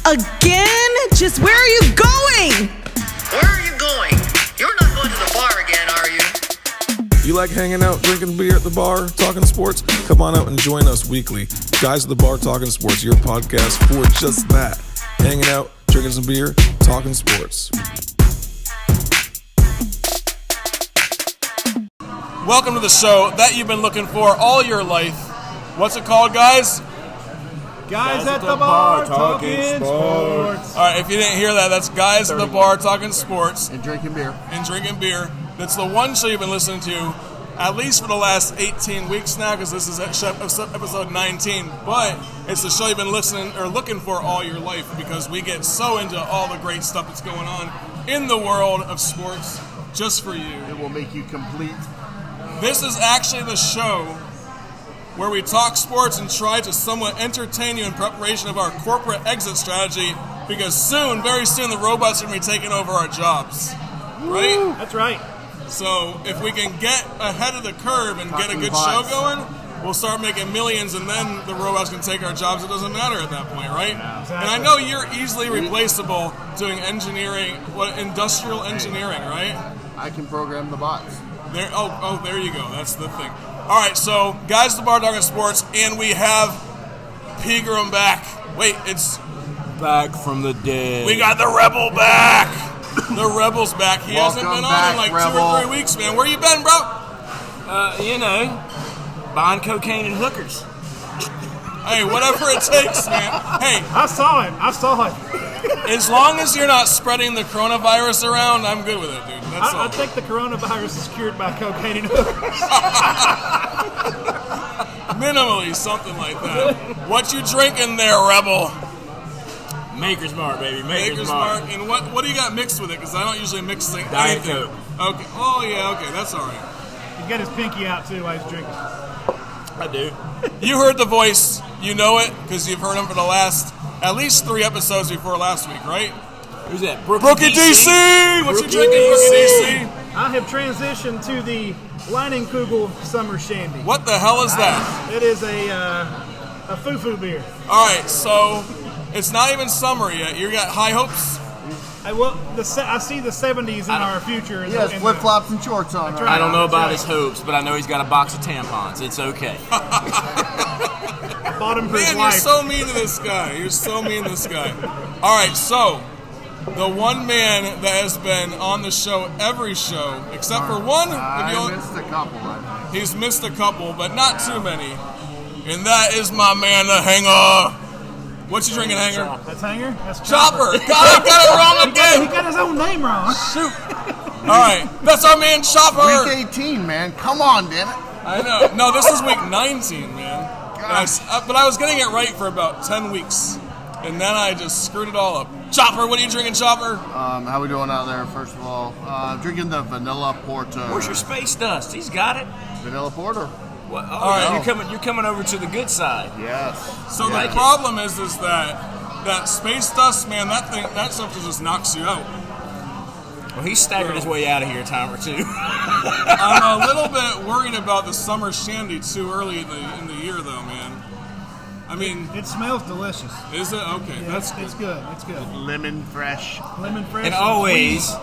Again? Just where are you going? Where are you going? You're not going to the bar again, are you? You like hanging out, drinking beer at the bar, talking sports? Come on out and join us weekly. Guys at the Bar Talking Sports, your podcast for just that. Hanging out, drinking some beer, talking sports. Welcome to the show that you've been looking for all your life. What's it called, guys? Guys at the Bar Talking Sports. All right, if you didn't hear that, that's Guys at the Bar Talking Sports. And drinking beer. That's the one show you've been listening to at least for the last 18 weeks now, because this is episode 19. But it's the show you've been listening or looking for all your life, because we get so into all the great stuff that's going on in the world of sports just for you. It will make you complete. This is actually the show where we talk sports and try to somewhat entertain you in preparation of our corporate exit strategy, because soon, very soon, the robots are going to be taking over our jobs. Right? That's right. So if we can get ahead of the curve and get a good show going, we'll start making millions, and then the robots can take our jobs. It doesn't matter at that point, right? Yeah, exactly. And I know you're easily replaceable doing engineering, industrial engineering, right? I can program the bots. There you go. That's the thing. All right, so Guys at the Bar Talking Sports, and we have Pegram back. Wait, it's back from the dead. We got the Rebel back. The Rebel's back. He hasn't been on in like Rebel. 2 or 3 weeks, man. Where you been, bro? Buying cocaine and hookers. Hey, whatever it takes, man. Hey, I saw it. as long as you're not spreading the coronavirus around, I'm good with it, dude. That's all. I think the coronavirus is cured by cocaine and hookers. Minimally, something like that. What you drinking there, Rebel? Maker's Mark, baby. Maker's Mark. And what do you got mixed with it? Because I don't usually mix things. Diet Coke. Okay. Oh, yeah, okay. That's all right. He's got his pinky out, too, while he's drinking. I do. You heard the voice. You know it, because you've heard him for the last, at least 3 episodes before last week, right? Who's that? Brookie DC! What you drinking, Brookie DC? I have transitioned to the Leinenkugel Summer Shandy. What the hell is that? It is a foo-foo beer. All right, so it's not even summer yet. You got high hopes? I see the 70s in our future. He has flip-flops and shorts on. That's Right? I don't know about his hopes, but I know he's got a box of tampons. It's okay. Bought him for his Man, you're wife. so mean to this guy. All right, so the one man that has been on the show every show, except for one. I missed a couple, I think. He's missed a couple, but not too many. And that is my man, the Hanger. What you drinking, Hanger? That's Hanger? That's Chopper. God, I got it wrong He again. got his own name wrong. Shoot. All right, that's our man, Chopper. Week 18, man. Come on, damn it. I know. No, this is week 19, man. But I was getting it right for about 10 weeks. And then I just screwed it all up. Chopper, what are you drinking, Chopper? How we doing out there, first of all? Drinking the Vanilla Porter. Where's your space dust? He's got it. Vanilla Porter? What? Oh, All right. you're coming over to the good side. Yes. So the problem is that space dust, man, that stuff just knocks you out. Well, he staggered his way out of here a time or two. I'm a little bit worried about the summer shandy too early in the year, though, man. I mean, It smells delicious. is it? Okay, Yeah, that's it's good. It's good. Lemon fresh. Lemon fresh. And always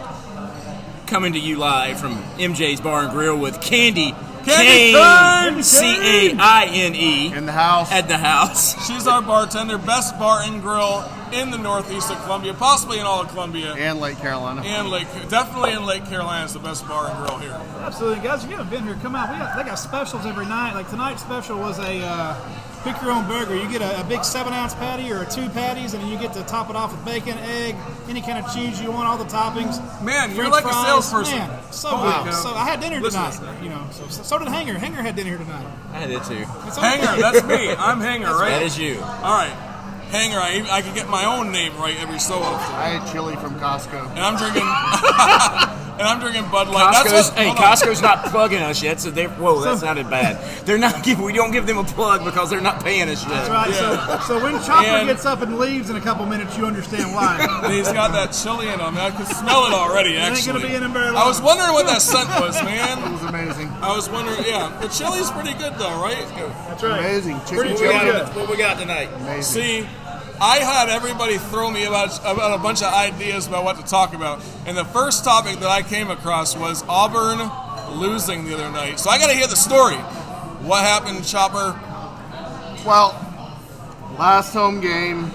coming to you live from MJ's Bar and Grill with Candy Candy Cane, Cane! C-A-I-N-E, In the house. at the house. She's our bartender, best bar and grill in the northeast of Columbia, possibly in all of Columbia. And Lake Carolina. And definitely in Lake Carolina is the best bar and grill here. Absolutely, guys. If you haven't been here, come out. They got specials every night. Like tonight's special was a pick your own burger. You get a big 7-ounce patty or 2 patties, and then you get to top it off with bacon, egg, any kind of cheese you want, all the toppings. Man, you're French like fries. a salesperson. Man, so Holy good. cow. So I had dinner Listen to tonight. this guy. So did Hanger. Hanger had dinner here tonight. I had it too. It's okay. Hanger, that's me. I'm Hanger, right? That is you. All right. Hanger, I can get my own name right every so often. I had chili from Costco. And I'm drinking Bud Light. Costco's not plugging us yet, so that sounded bad. We don't give them a plug because they're not paying us yet. That's right. Yeah. So when Chopper And- gets up and leaves in a couple minutes, you understand why. And he's got that chili in him. I can smell it already, It ain't actually. gonna be in him very long. I was wondering what that scent was, It man. was amazing. I was wondering, yeah. The chili's pretty good, though, right? That's right. Amazing. Chicken Pretty chili. good. What we got tonight? Amazing. See, I had everybody throw me about a bunch of ideas about what to talk about. And the first topic that I came across was Auburn losing the other night. So I got to hear the story. What happened, Chopper? Well, last home game,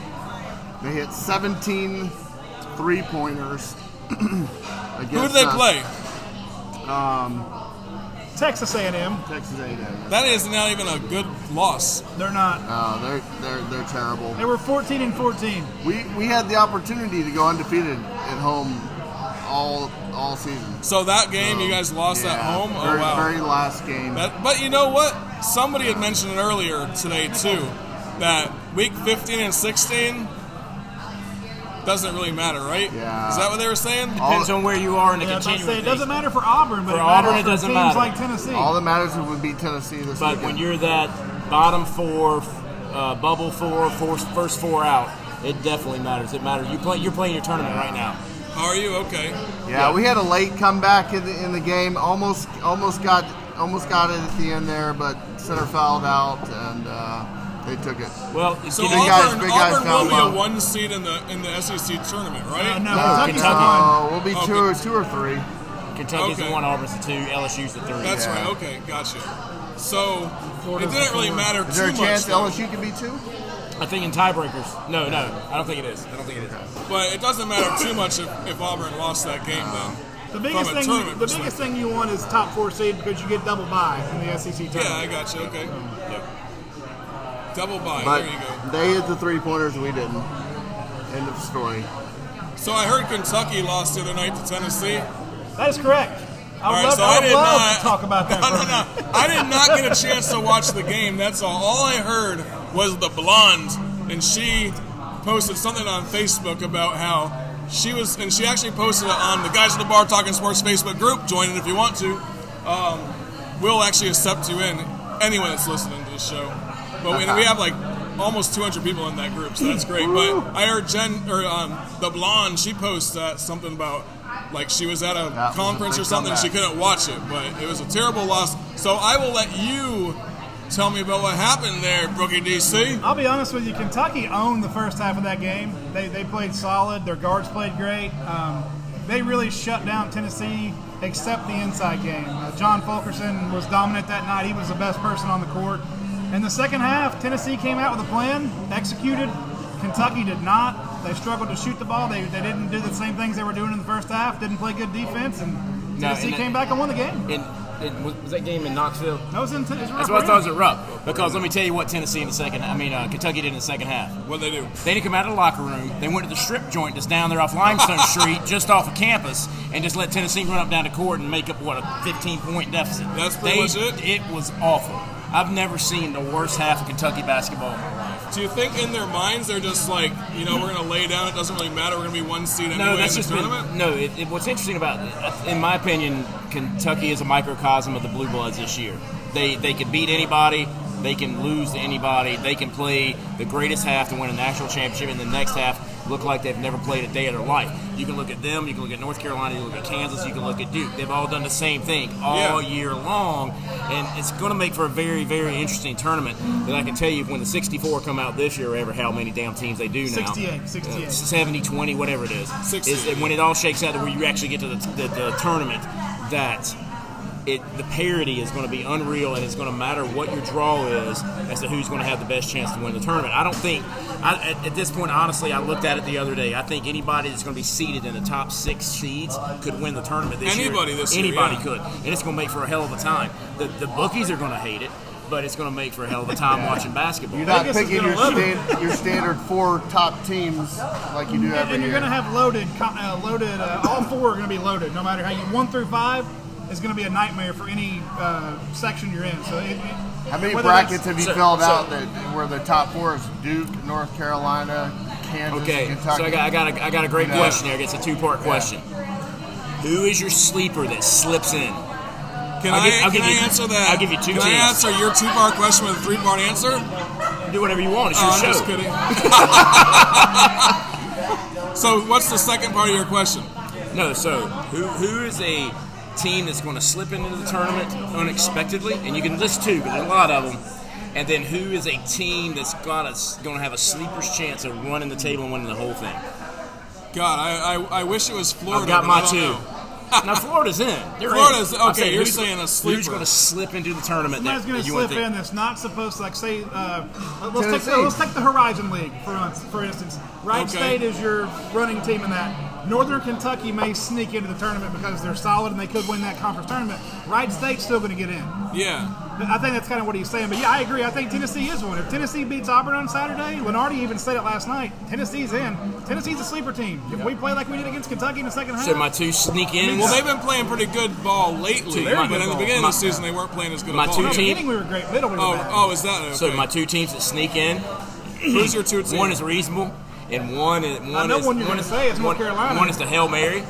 they hit 17 three-pointers. Who did they play? Texas A&M. Texas A&M. That is not even a good loss. They're not. They're terrible. They were 14-14. We had the opportunity to go undefeated at home all season. So that game, you guys lost at home? Oh, wow. Very last game. But you know what? Somebody had mentioned it earlier today, too, that week 15 and 16 doesn't really matter, right? Yeah. Is that what they were saying? Depends on where you are in the Yeah, I was about to continuing. say, it doesn't matter for Auburn, but For it Auburn, matters it doesn't for teams matter. like Tennessee. All that matters would be Tennessee this But weekend. when you're that bottom four, bubble four, first four out, it definitely matters. It matters. You're playing your tournament right now. Are you? Okay. Yeah, we had a late comeback in the game. Almost got it at the end there, but center fouled out and they took it. Well, So Big guys Auburn found will be love. a 1 seed in the SEC tournament, right? No, Kentucky. We'll be two or three. Kentucky's Okay. the 1, Auburn's the 2, LSU's the 3. That's Yeah. right. Okay, gotcha. So Florida's it didn't the really 4. matter Is there too a chance much. though. LSU could be two? I think in tiebreakers. No, I don't think it is. But it doesn't matter too much if Auburn lost that game then. The biggest From a thing, tournament the biggest thing you want is top 4 seed because you get double bye in the SEC tournament. Yeah, I got you. Okay. Double bye. But There you go. they hit the 3-pointers and we didn't. End of story. So I heard Kentucky lost the other night to Tennessee. That is correct. All I right, would so I did love not to talk about that. No, for a no, minute. no. I did not get a chance to watch the game. That's all. All I heard was the blonde, and she posted something on Facebook about how she was, and she actually posted it on the Guys at the Bar Talking Sports Facebook group. Join it if you want to. We'll actually accept you in. Anyone that's listening to the show, but we have like almost 200 people in that group, so that's great. But I heard the blonde, she posted something about like she was at a was a conference big or something. She comeback. couldn't watch it, but it was a terrible loss. So I will let you tell me about what happened there, Brookie DC. I'll be honest with you, Kentucky owned the first half of that game. They played solid. Their guards played great. They really shut down Tennessee, except the inside game. John Fulkerson was dominant that night. He was the best person on the court. In the second half, Tennessee came out with a plan, executed. Kentucky did not. They struggled to shoot the ball. They didn't do the same things they were doing in the first half. Didn't play good defense, and Tennessee came back and won the game. Was that game in Knoxville? That was in. That's what I thought was a rough. Because let me tell you what Kentucky did in the second half. What'd they do? They didn't come out of the locker room. They went to the strip joint that's down there off Limestone Street, just off of campus, and just let Tennessee run up down the court and make up, a 15-point deficit. That's pretty much it? It was awful. I've never seen the worst half of Kentucky basketball in my life. Do you think in their minds they're just like, we're going to lay down, it doesn't really matter, we're going to be 1 seed anyway No, that's in the just tournament? what's interesting about it, in my opinion, Kentucky is a microcosm of the Blue Bloods this year. They can beat anybody. They can lose to anybody. They can play the greatest half to win a national championship, and the next half look like they've never played a day of their life. You can look at them. You can look at North Carolina. You can look at Kansas. You can look at Duke. They've all done the same thing all year long, and it's going to make for a very, very interesting tournament. That I can tell you, when the 64 come out this year, ever how many damn teams they do now. 68. 70, 20, whatever it is. 68. Is that when it all shakes out to where you actually get to the tournament, that the parity is going to be unreal, and it's going to matter what your draw is as to who's going to have the best chance to win the tournament. I don't think, at this point, honestly, I looked at it the other day. I think anybody that's going to be seeded in the top 6 seeds could win the tournament this year. Anybody this year, Anybody yeah. could. And it's going to make for a hell of a time. The bookies are going to hate it, but it's going to make for a hell of a time watching basketball. You're not Vegas is picking gonna love your standard 4 top teams like you do every And you're year. going to have loaded. All 4 are going to be loaded, no matter how you 1 through 5. Is going to be a nightmare for any section you're in. So, How many whether brackets that's- have you so- filled so- out that where the top 4 is Duke, North Carolina, Kansas, Okay, and Kentucky? so I got a great Yeah. question here. It's a 2-part question. Who is your sleeper that slips in? Can I'll I give you- answer that? I'll give you 2 Can I chances. answer your 2-part question with a 3-part answer? Do whatever you want. It's your I'm show. just kidding. So what's the second part of your question? No, so who is a team that's going to slip into the tournament unexpectedly? And you can list 2, but there's a lot of them. And then who is a team that's going to have a sleeper's chance of running the table and winning the whole thing? God, I wish it was Florida. I've got but my I don't two. know. Now Florida's in. They're Florida's in. okay. I'm saying, You're who's- saying a sleeper. Who's going to slip into the tournament? Somebody's going to you wanna slip think? in that's not supposed to, like, say, Tennessee. let's take the Horizon League, for instance. Wright Okay. State is your running team in that. Northern Kentucky may sneak into the tournament because they're solid and they could win that conference tournament. Wright State's still going to get in. Yeah. I think that's kind of what he's saying. But, yeah, I agree. I think Tennessee is one. If Tennessee beats Auburn on Saturday, Lenardi even said it last night, Tennessee's in. Tennessee's a sleeper team. If we play like we did against Kentucky in the second half. So my two sneak ins. Well, they've been playing pretty good ball lately, Very but good in the ball. beginning of the season they weren't playing as good My a ball. two in the teams- beginning we were great. Middle we were bad. Oh, is that okay? So my two teams that sneak in. Who's your two teams? One is reasonable, and one is I know one you're gonna say. It's North Carolina. One is the Hail Mary.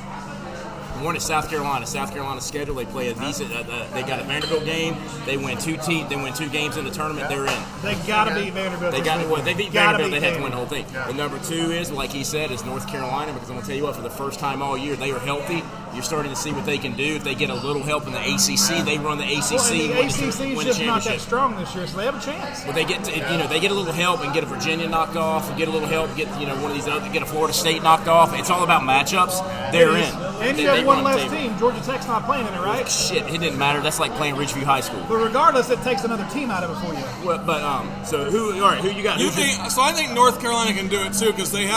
One is South Carolina. South Carolina's schedule. They play a decent. They got a Vanderbilt game. They win two games in the tournament. They're in. They got to beat Vanderbilt. They this got week. well, they beat Gotta Vanderbilt. They beat have to win the whole thing. The number two is, like he said, is North Carolina, because I'm gonna tell you what, for the first time all year, they are healthy. You're starting to see what they can do. If they get a little help in the ACC, they run the ACC. Well, and the win ACC is win the just not that championship. strong this year, so they have a chance. But they get they get a little help and get a Virginia knocked off, and get a little help, get one of these other, get a Florida State knocked off. It's all about matchups. They're in. And They- you have they one run the less table. team. Georgia Tech's not playing in it, right? Shit, it didn't matter. That's like playing Ridgeview High School. But regardless, it takes another team out of it for you. Well, but so who? All right, who you got? You Who's your- think so? I think North Carolina can do it too because they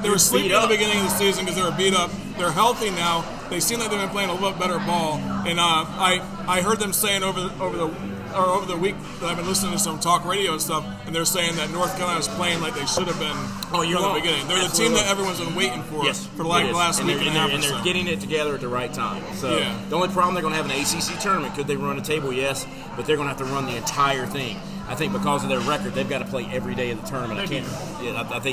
were sleeping at the beginning of the season because they were beat up. They're healthy now. They seem like they've been playing a little bit better ball. And I heard them saying over the week that I've been listening to some talk radio and stuff, and they're saying that North Carolina is playing like they should have been from the beginning. They're the team that everyone's been waiting for for like it the is. last and week they're, and a half or and they're so. getting it together at the right time. So Yeah. the only problem, they're going to have an ACC tournament. Could they run the table? Yes, but they're going to have to run the entire thing. I think because of their record, they've got to play every day of the tournament. I think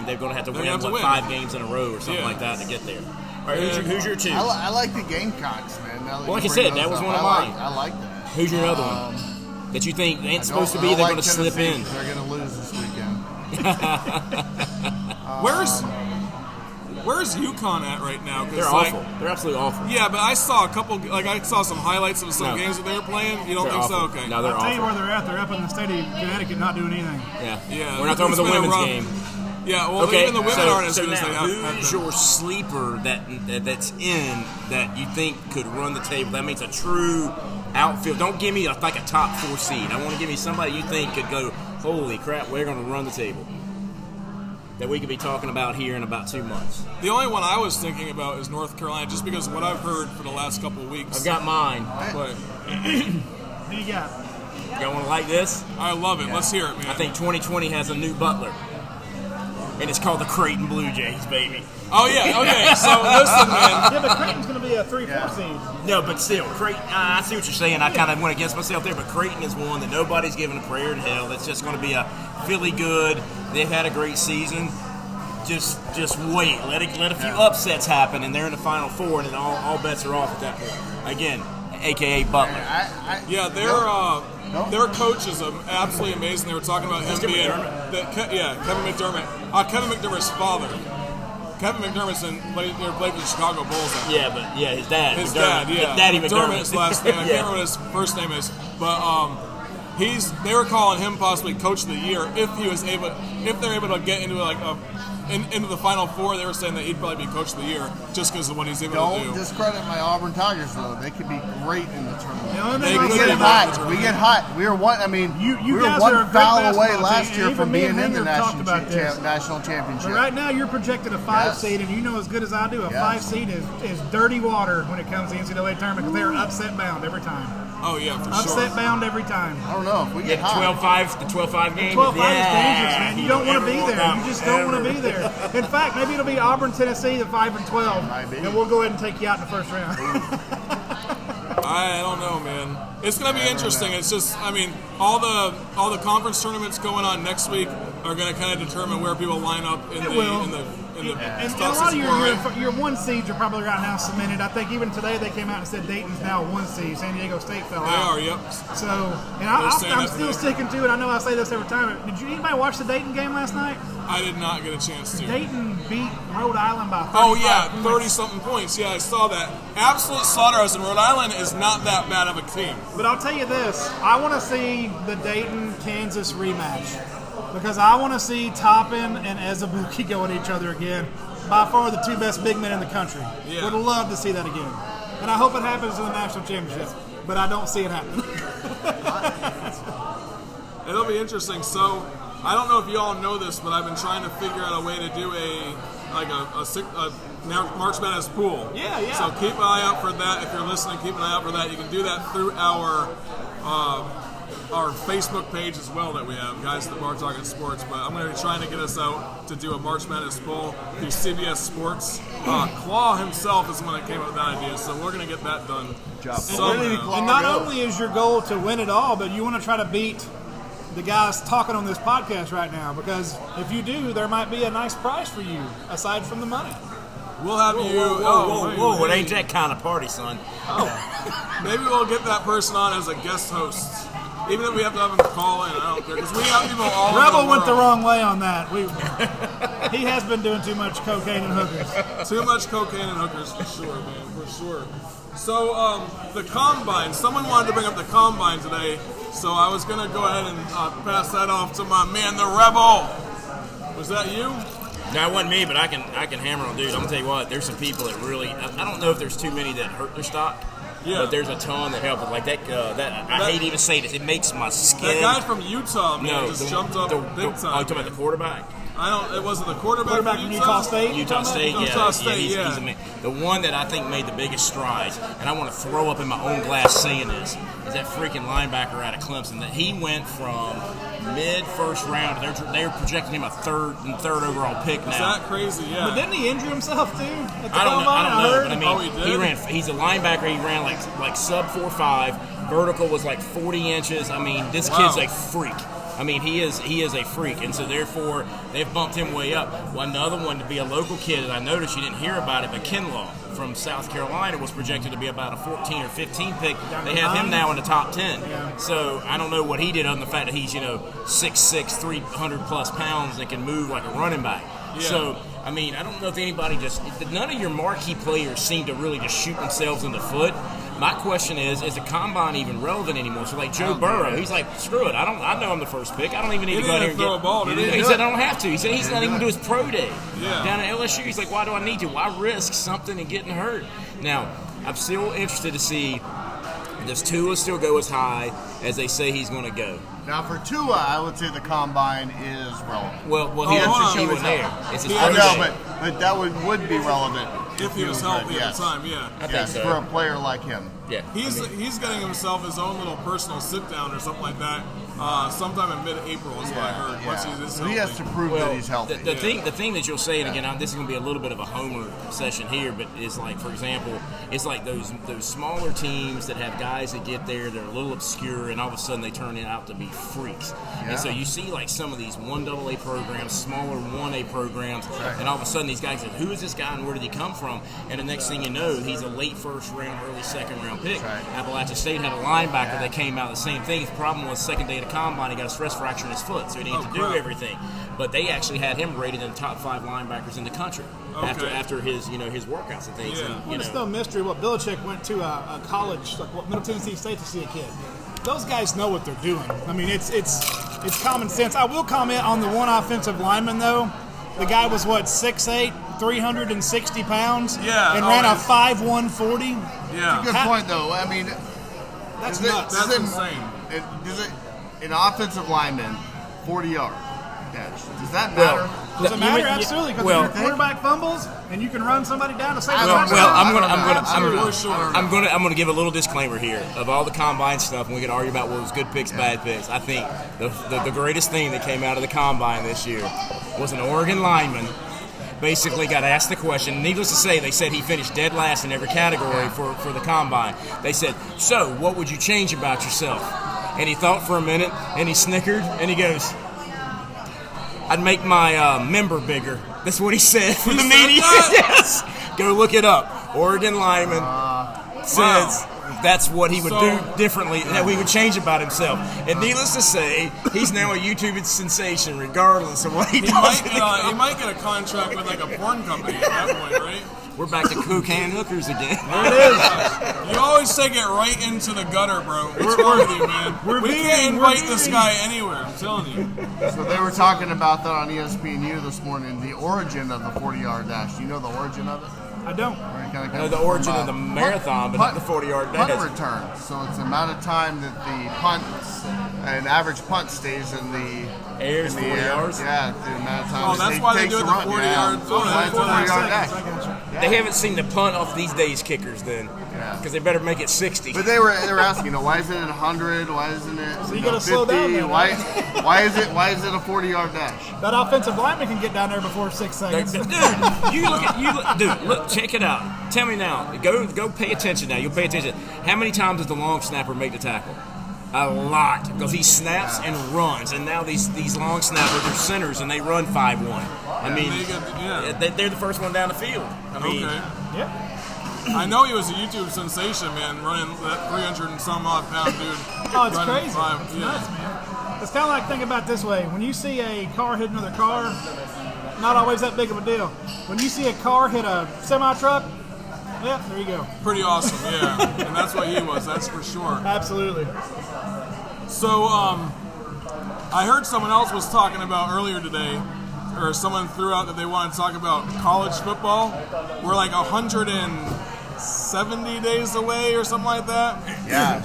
they're going to have to They're win, gonna have to win. 5 games in a row or something Yeah. like that to get there. All right, who's your two? I like the Gamecocks, man. Now that Well, like you I bring said, those that was up, one of I mine. like that. Who's your other one that you think ain't supposed to be? They're going to slip in. They're going to lose this weekend. Where's UConn at right now? 'Cause, They're like, awful. They're absolutely awful. Yeah, but I saw I saw some highlights of some No. games that they were playing. You don't They're think awful. so? Okay. No, they're I'll tell you awful. where they're at. They're up in the state of Connecticut not doing anything. Yeah. We're not talking It's about the been a women's rough- game. Yeah, well, Okay, even the women aren't as so good as now, they have who's been. your sleeper that's in that you think could run the table? That means a true outfield. Don't give me like a top 4 seed. I want to give me somebody you think could go, holy crap, we're going to run the table. That we could be talking about here in about 2 months. The only one I was thinking about is North Carolina, just because of what I've heard for the last couple of weeks. I've got mine. But Who you got? Y'all want to like this? I love it. Let's hear it, man. I think 2020 has a new butler. And it's called the Creighton Blue Jays, baby. Oh, yeah. Okay. So, listen, man. Yeah, but Creighton's going to be a 3-4 seed. No, but still, Creighton, I see what you're saying. I kind of went against myself there, but Creighton is one that nobody's giving a prayer in hell. That's just going to be a Philly good. They've had a great season. Just wait. Let a few upsets happen, and they're in the Final Four, and then all bets are off at that point. Again, a.k.a. Butler. Yeah, their coach is absolutely amazing. They were talking about him being Kevin McDermott. Kevin McDermott's father. Kevin McDermott's played for the Chicago Bulls. His dad. His McDermott. dad, yeah. Daddy McDermott's McDermott. last name. I Yeah. can't remember what his first name is, but they were calling him possibly Coach of the Year if they're able to get into into the Final Four. They were saying that he'd probably be Coach of the Year just because of what he's able to Don't do. discredit my Auburn Tigers, though. They could be great in the tournament. The only They thing I could say be about great. Hot. We get hot. We were one. I mean, You we were guys are a one great foul away basketball last team, year and from even me being and in the Hanger have talked about this. national championship. But right now, you're projected a 5 Yes. seed, and you know as good as I do, a Yes. 5 seed is dirty water when it comes to the NCAA tournament because they are upset bound every time. Oh yeah, for sure. Upset bound every time. I don't know if we get Yeah, hot. the 12-5 game. 12-5 yeah. is dangerous, man. You don't want to be Ever there. want You just that, don't want to ever. be there. In fact, maybe it'll be Auburn, Tennessee, the 5 and 12, Might be. and we'll go ahead and take you out in the first round. I don't know, man. It's gonna be interesting. It's just, I mean, all the conference tournaments going on next week are gonna kind of determine where people line up in It will. the in the And a Stuff lot of Sport, your one seeds are probably right now cemented. I think even today they came out and said Dayton's now a one seed. San Diego State fell They out. are, yep. So, and They're saying I'm that still today. sticking to it. I know I say this every time. Did you anybody watch the Dayton game last night? I did not get a chance to. Dayton beat Rhode Island by 35 Oh, yeah, points. 30-something points. Yeah, I saw that. Absolute slaughterhouse, and Rhode Island is not that bad of a team. But I'll tell you this, I want to see the Dayton-Kansas rematch because I want to see Toppin and Ezebuki go at each other again. By far the two best big men in the country. Yeah. Would love to see that again. And I hope it happens in the national championship, but I don't see it happening. It'll be interesting. So, I don't know if you all know this, but I've been trying to figure out a way to do a March Madness pool. Yeah. So keep an eye out for that. If you're listening, keep an eye out for that. You can do that through our Facebook page as well that we have, Guys at the Bar Talking Sports. But I'm going to be trying to get us out to do a March Madness poll through CBS Sports. Claw himself is the one that came up with that idea, so we're going to get that done. Good job. somehow. And not only is your goal to win it all, but you want to try to beat the guys talking on this podcast right now, because if you do, there might be a nice prize for you aside from the money. We'll have you. Whoa, it ain't that kind of party, son. Maybe we'll get that person on as a guest host. Even if we have to have him call in, I don't care. Because we have people all over Rebel the went the world. wrong way on that. He has been doing too much cocaine and hookers. Too much cocaine and hookers, for sure, man, for sure. So, the Combine. Someone wanted to bring up the Combine today, so I was going to go ahead and pass that off to my man, the Rebel. Was that you? No, it wasn't me, but I can hammer on dude. I'm gonna tell you what. There's some people that really. I don't know if there's too many that hurt their stock. Yeah. But there's a ton that help. Like that. I hate even saying this. It makes my skin. That guy from Utah, man, No, just jumped up big time. Oh, you talking about the quarterback? It wasn't the quarterback From Utah State? Utah State, yeah. Utah State, he's yeah. the one that I think made the biggest strides, and I want to throw up in my own glass saying this, is that freaking linebacker out of Clemson. That he went from mid-first round, they're projecting him a third overall pick now. Is that crazy? Yeah. But didn't he injure himself too? At the I don't combine, know, heard? but I mean, he did? he's a linebacker. He ran like sub 4.5. Vertical was like 40 inches. I mean, this kid's a freak. I mean, he is a freak, and so therefore they've bumped him way up. Well, another one to be a local kid, and I noticed you didn't hear about it, but Kinlaw from South Carolina was projected to be about a 14 or 15 pick. They have him now in the top 10. So I don't know what he did other than the fact that he's 6'6", 300 plus pounds and can move like a running back. Yeah. So I mean, I don't know if anybody none of your marquee players seem to really just shoot themselves in the foot. My question is the Combine even relevant anymore? So like Joe Burrow, he's like, screw it. I know I'm the first pick. I don't even need He to go out here didn't and throw a ball, did he? He said I don't have to. He said he's not even do his pro day down at LSU. He's like, why do I need to? Why risk something and getting hurt? Now, I'm still interested to see, does Tua still go as high as they say he's going to go? Now, for Tua, I would say the Combine is relevant. Well, He he has to wasn't show his there. health. It's his I pro know, day. but that would be relevant if he was healthy at the time, yeah. I think Yes, so. for a player like him. Yeah. He's getting himself his own little personal sit down or something like that. Sometime in mid-April is what I heard. Once he's So he has to prove that he's healthy. The thing that you'll say, and again, this is going to be a little bit of a homer session here, but it's like, for example, it's like those smaller teams that have guys that get there, they're a little obscure, and all of a sudden they turn out to be freaks. And so you see like some of these 1AA programs, smaller 1A programs, and all of a sudden these guys say, who is this guy and where did he come from? And the next thing you know, he's a late first round, early second round pick. Appalachia State had a linebacker that came out the same thing. The problem was second day of the Combine, he got a stress fracture in his foot, so he didn't get to do everything. But they actually had him rated in the top 5 linebackers in the country after his his workouts and things. Yeah. And, It's no mystery what Belichick went to a college like Middle Tennessee State to see a kid. Those guys know what they're doing. I mean, it's common sense. I will comment on the one offensive lineman though. The guy was 6'8", 360 pounds, and ran a 5'1", 40. Yeah. Good point, though. I mean, That's is it- nuts. does That's it- insane. Does it an offensive lineman 40-yard catch? Does that matter? Does it matter? Absolutely, because well- if your quarterback fumbles and you can run somebody down to save a I don't touchdown. know. I'm gonna give a little disclaimer here of all the Combine stuff, and we can argue about what was good picks, bad picks. I think the greatest thing that came out of the Combine this year was an Oregon lineman basically got asked the question. Needless to say, they said he finished dead last in every category for the Combine. They said, so what would you change about yourself? And he thought for a minute, and he snickered, and he goes, I'd make my member bigger. That's what he said for He the said media. that? Yes. Go look it up. Oregon lineman says that's what he would do differently, that he would change about himself. And needless to say, he's now a YouTube sensation regardless of what he does. He might get a contract with like a porn company at that point, right? We're back to cocaine hookers again. There it is. You always take it right into the gutter, bro. What's wrong with you, man? We can't invite this guy anywhere, I'm telling you. So they were talking about that on ESPNU this morning, the origin of the 40-yard dash. Do you know the origin of it? I don't. I know the origin of the marathon, but not the 40-yard dash. Punt return. So it's the amount of time that the an average punt stays in the air. 40 yards? Yeah, the amount of time. Oh, that's why they do the 40-yard. They haven't seen the punt off these days kickers then. Yeah. Because they better make it 60. But they were asking, why isn't it 100? Why isn't it So you 50? gotta slow down then, why right? is it a 40-yard dash? That offensive lineman can get down there before 6 seconds. Dude, look, check it out. Tell me now. Go pay attention now. You'll pay attention. How many times does the long snapper make the tackle? A lot, because he snaps and runs, and now these long snappers are centers and they run 5-1. I mean, they're the first one down the field. I mean, Yeah. I know he was a YouTube sensation, man, running that 300 and some odd pound dude. Oh, it's running crazy. It's nuts, man. It's kind of like, think about it this way. When you see a car hit another car, not always that big of a deal. When you see a car hit a semi-truck, yeah, there you go. Pretty awesome, yeah. And that's what he was, that's for sure. Absolutely. So, I heard someone else was talking about earlier today, or someone threw out that they want to talk about college football. We're like 170 days away or something like that. Yeah.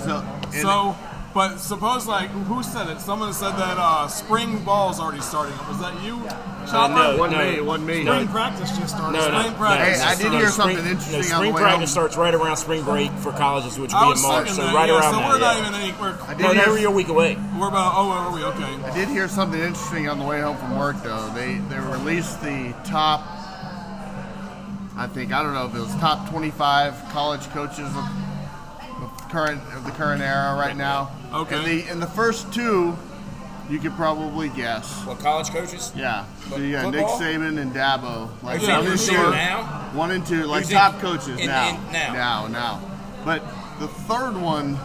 But suppose, like, who said it? Someone said that spring ball's already starting. Was that you, Chopper? No. One me. Spring practice just started. Spring practice. Hey, I did hear something interesting on the Spring way practice home. starts right around spring break for colleges, which will I be was in March. thinking So that, right around so now. we're not even anywhere. No, you're a week away. We're about, are we? Okay. I did hear something interesting on the way home from work, though. They released the top, I don't know if it was top 25 college coaches of the current era right now. Okay. And the first two, you could probably guess. What, college coaches? Yeah. So you got Football? Nick Saban and Dabo. Like Yeah, one for and sure. two. Now? 1 and 2, like Who's top in- coaches in- now. in- now. Now. But the third one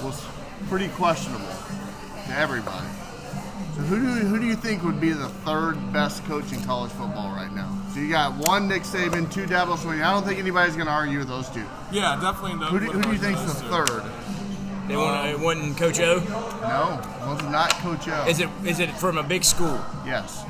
was pretty questionable to everybody. So who do you think would be the third best coach in college football right now? So you got 1 Nick Saban, 2 Dabo Swinney. I don't think anybody's going to argue with those two. Yeah, definitely. Who do you think's the third? It wasn't Coach O? No, it was not Coach O. Is it from a big school? Yes.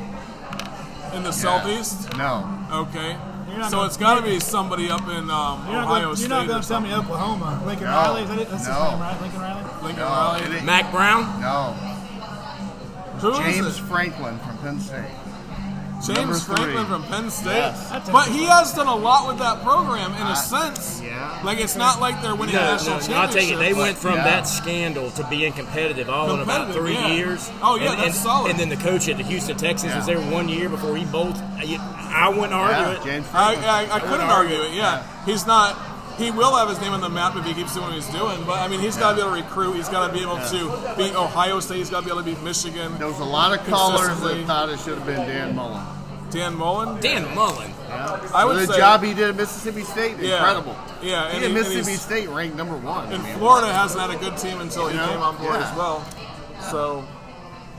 In the Southeast? No. Okay. You're not So gonna- it's got to be somebody up in Ohio State. You're not going or to tell me something. Oklahoma. Lincoln No. Riley? That's his No. name, right? Lincoln Riley? Lincoln No. Riley. Mac Brown? No. Who is James it? Franklin from Penn State. Number James 3. Franklin from Penn State. Yes. But he has done a lot with that program in a sense. yeah. Like, it's not like they're winning national championships. I'll take it. They went from Yeah. that scandal to being competitive all in about Competitive, 3 yeah. years. Oh, yeah, and, that's solid. And then the coach at the Houston Texans was Yeah. there 1 year before he bolted. I wouldn't argue it. James Franklin. I couldn't argue it, yeah. He's not. He will have his name on the map if he keeps doing what he's doing. But, I mean, he's got to be able to recruit. He's got to be able to beat Ohio State. He's got to be able to beat Michigan. There was a lot of callers Consistently. that thought it should have been Dan Mullen. Dan Mullen? Dan Mullen. I would the say. job he did at Mississippi State, Yeah. incredible. Yeah, He and had he- and Mississippi he's- State ranked number 1. And Florida hasn't had a good team until he You know? came on board Yeah. as well. So,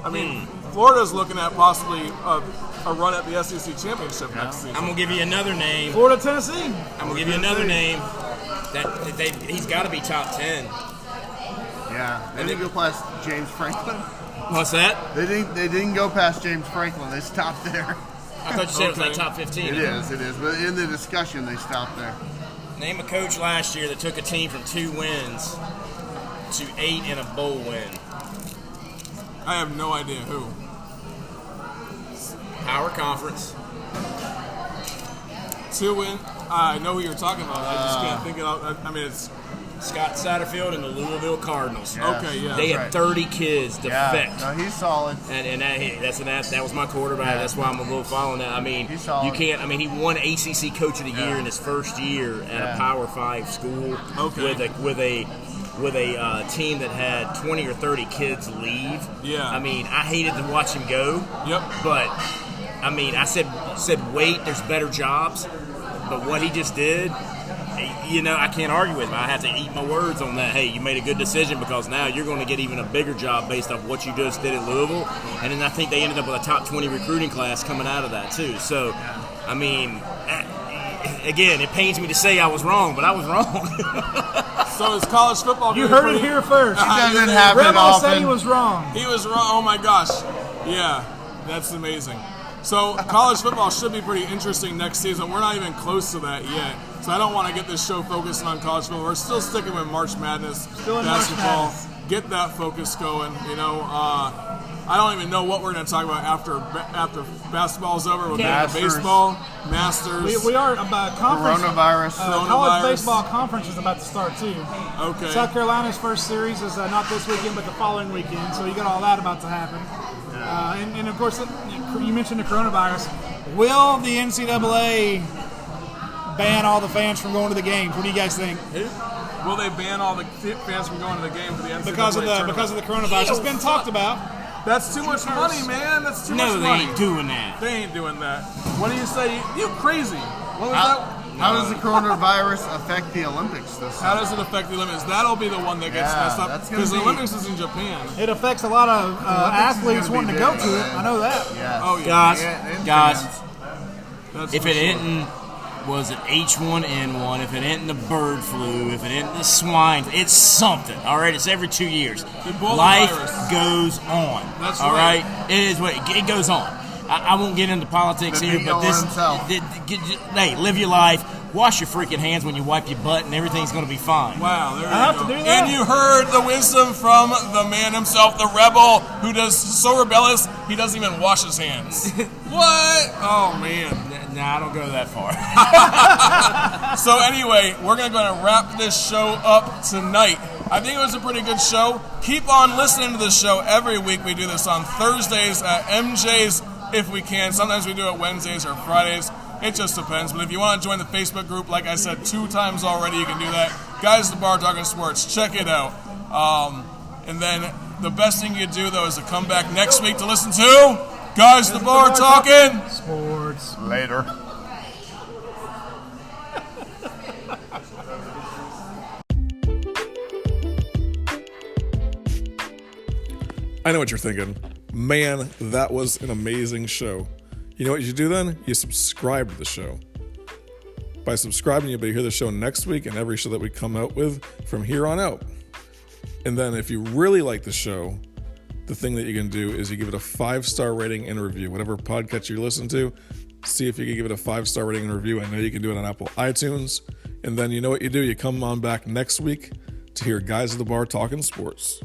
I mean, Florida's looking at possibly a run at the SEC championship next season. I'm gonna give you another name. Florida, Tennessee. I'm gonna give you another name. He's got to be top 10. Yeah, they didn't go past James Franklin. What's that? They didn't go past James Franklin. They stopped there. I thought you said it was like Okay. top 15. It is. But in the discussion, they stopped there. Name a coach last year that took a team from 2 wins to 8 in a bowl win. I have no idea who. Power Conference. 2 win. I know who you're talking about. I just can't think of. I mean, it's Scott Satterfield and the Louisville Cardinals. Yeah. okay. Yeah. They That's had right. 30 kids defect. No, he's solid. And that was my quarterback. Yeah. That's why I'm a little following that. I mean, He's solid. you can't. I mean, he won ACC Coach of the Year in his first year at Yeah. a Power 5 school Okay. with a team that had 20 or 30 kids leave. Yeah. I mean, I hated to watch him go. Yep. But I mean, I said wait, there's better jobs, but what he just did, I can't argue with him. I have to eat my words on that. Hey, you made a good decision because now you're going to get even a bigger job based off what you just did at Louisville. And then I think they ended up with a top 20 recruiting class coming out of that too. So, I mean, again, it pains me to say I was wrong, but I was wrong. So is college football? You heard it here first. He doesn't have it Rebo often. said he was wrong. He was wrong. Oh my gosh. Yeah, that's amazing. So college football should be pretty interesting next season. We're not even close to that yet. So I don't want to get this show focusing on college football. We're still sticking with March Madness Still in March basketball. Madness. Get that focus going. I don't even know what we're going to talk about after basketball's over. We'll get into Masters. baseball, Masters. We are about conference. Coronavirus. College Coronavirus. baseball conference is about to start too. Okay. South Carolina's first series is not this weekend, but the following weekend. So you got all that about to happen. And of course, you mentioned the coronavirus. Will the NCAA ban all the fans from going to the games? What do you guys think? Will they ban all the fans from going to the game for the NCAA Because of the coronavirus, it's been talked about. That's too much money, man. That's too No, much they money. ain't doing that. They ain't doing that. What do you say? You crazy? What was How, that? how does the coronavirus affect the Olympics this How summer? does it affect the Olympics? That'll be the one that gets Yeah, messed up that's gonna because the be- Olympics is in Japan. It affects a lot of Olympics is athletes gonna be wanting to go big. to it. I know that. Yes. Oh yeah, Guys, And guys, fans. that's if for it sure. isn't was it H1N1, if it isn't the bird flu, if it isn't the swine, it's something. All right, it's every 2 years. Ebola Life virus. goes on. That's all right. right. It is what it goes on. I won't get into politics The here, Beagle but this. himself. Hey, live your life. Wash your freaking hands when you wipe your butt, and everything's going to be fine. Wow, there you have go. to do that? And you heard the wisdom from the man himself, the rebel, who does so rebellious he doesn't even wash his hands. What? Oh man. Nah, I don't go that far. So anyway, we're going to wrap this show up tonight. I think it was a pretty good show. Keep on listening to this show every week. We do this on Thursdays at MJ's if we can. Sometimes we do it Wednesdays or Fridays. It just depends. But if you want to join the Facebook group, like I said 2 times already, you can do that. Guys at the Bar Talking Sports. Check it out. And then the best thing you can do, though, is to come back next week to listen to Guys at the Bar Talking. Sports. Later. I know what you're thinking. Man, that was an amazing show. You know what you do then? You subscribe to the show. By subscribing, you'll be able to hear the show next week and every show that we come out with from here on out. And then if you really like the show, the thing that you can do is you give it a 5-star rating and review. Whatever podcast you listen to, see if you can give it a 5-star rating and review. I know you can do it on Apple iTunes. And then you know what you do? You come on back next week to hear Guys at the Bar Talking Sports.